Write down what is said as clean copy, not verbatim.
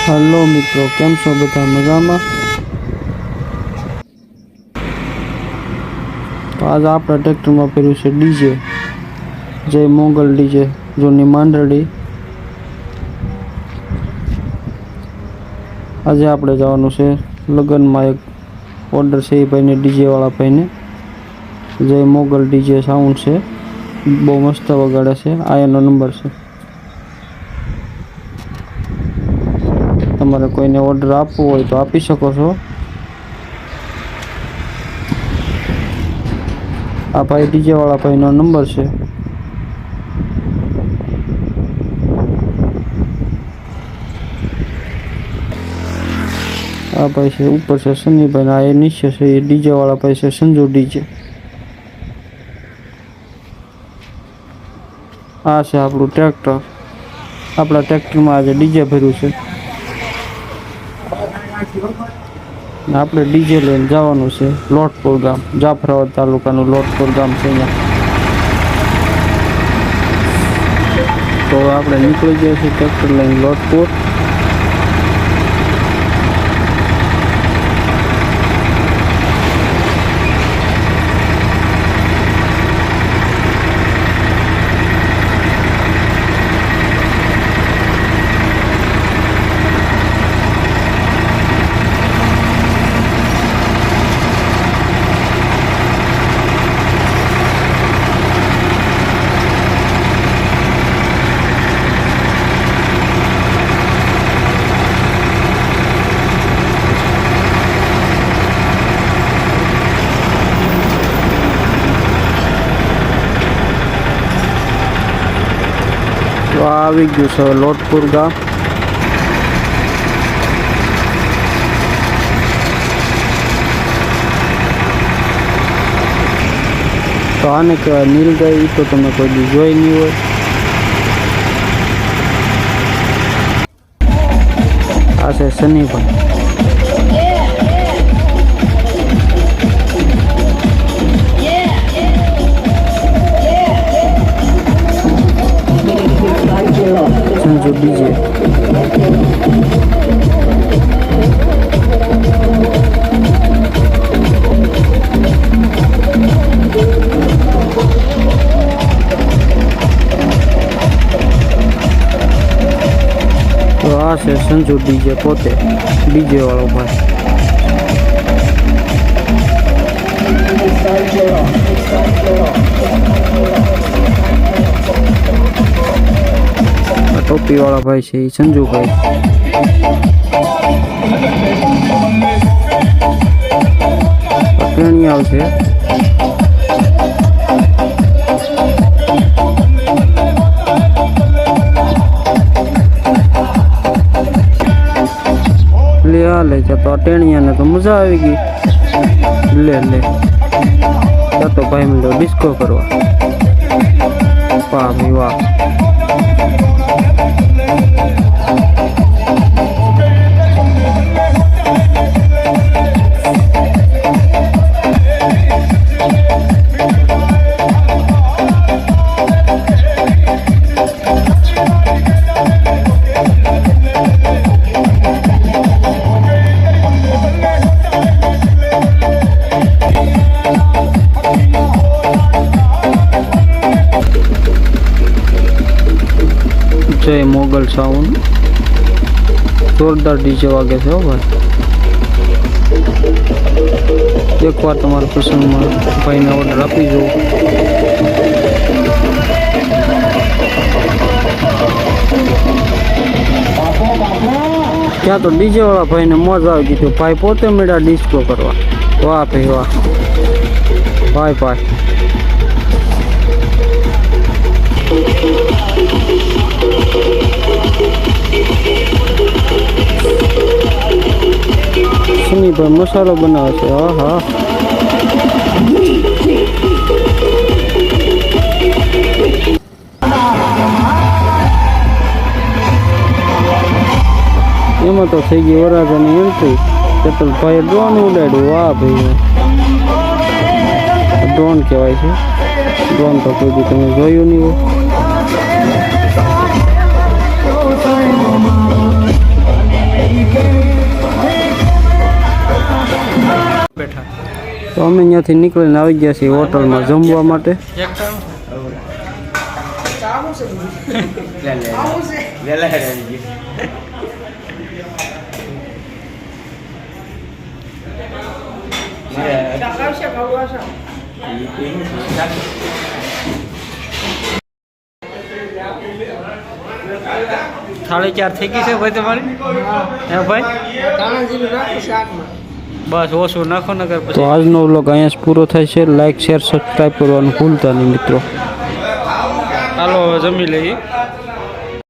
Hello मित्रों, केम छो बधा मजामां। तो आज आपणा ट्रेक्टर में पड्युं छे डीजे, जय मोगल डीजे जूनी मांडरडी। आज आपणे जवानुं छे लगन में। एक ऑर्डर छे भाई ने, डीजे वाला भाई ने। जय मोगल डीजे साउंड छे, बहुत मस्त वगाड़े छे। आ एनो नंबर छे। तमारे कोईने ऑर्डर आपवो होय तो आपी शको छो। आ भाई डीजे वाला भाई नो नंबर छे। आ भाई से ऊपर से सनी भाई, आ ये नीचे से ये डीजे वाला भाई से संजू डीजे। आ से आपणुं ट्रेक्टर। आपणा ट्रेक्टर में आज डीजे भर्युं छे। आपणे डीजे लईने जवानुं छे लोटपुर गाम, जाफराबाद तालुकानुं लोटपुर गाम छे अहींया। तो आपणे નીકળી ગયા છીએ ટ્રેક્ટર લઈને લોટપુર। तो આવી ગયું છે લોટપુર ગામ। તો આને કહેવાય નીલગાય। તો તમે કોઈ દી જોઈ નહીં હોય। આ છે સનીભાઈ। संजू डीजे। तो आ से संजू डीजे पोते डीजे वालों भाई। टोपी वाला भाई से संजू भाई। टेणिया आवशे। ले आ ले जा। तो टेणिया ने तो मजा आवेगी। ले ले जा। तो भाई मिलो डिस्को करवा। वाह भाई वाह। जय मोगल साउंड जोरदार डीजे वागे छे हो भाई। एक बार तमारे पसंद में भाई ने ऑर्डर आपी दो। क्या तो डीजे वाला भाई ने मजा आ गई। तो भाई पोते मेरा डिस्को करवा। वाह भाई वाह। Bye bye. सनी भाई मसालो बनावे छे। हाँ हाँ। एम तो थी गई वराजानी एंट्री। चतुल भाई ड्रोन उड़ाड्યું। वाह भाई। ड्रोन कहवाय छे। ड्रोन तो कोई दी तमे जोयुं नहीं हो। બેઠા તો અમે અહીંયાથી નીકળીને આવી ગયા છીએ હોટલમાં જમવા માટે. એક ટાઈમ થાળી ચાર થઈ ગઈ છે ભાઈ તમારી? હે ભાઈ બસ ઓછું નાખો નગર તો પછી આજનો વ્લોગ અહીંયા જ પૂરો થાય છે. લાઇક શેર સબસ્ક્રાઈબ કરવાનું ભૂલતા નહીં મિત્રો. ચાલો હવે જમી લઈએ.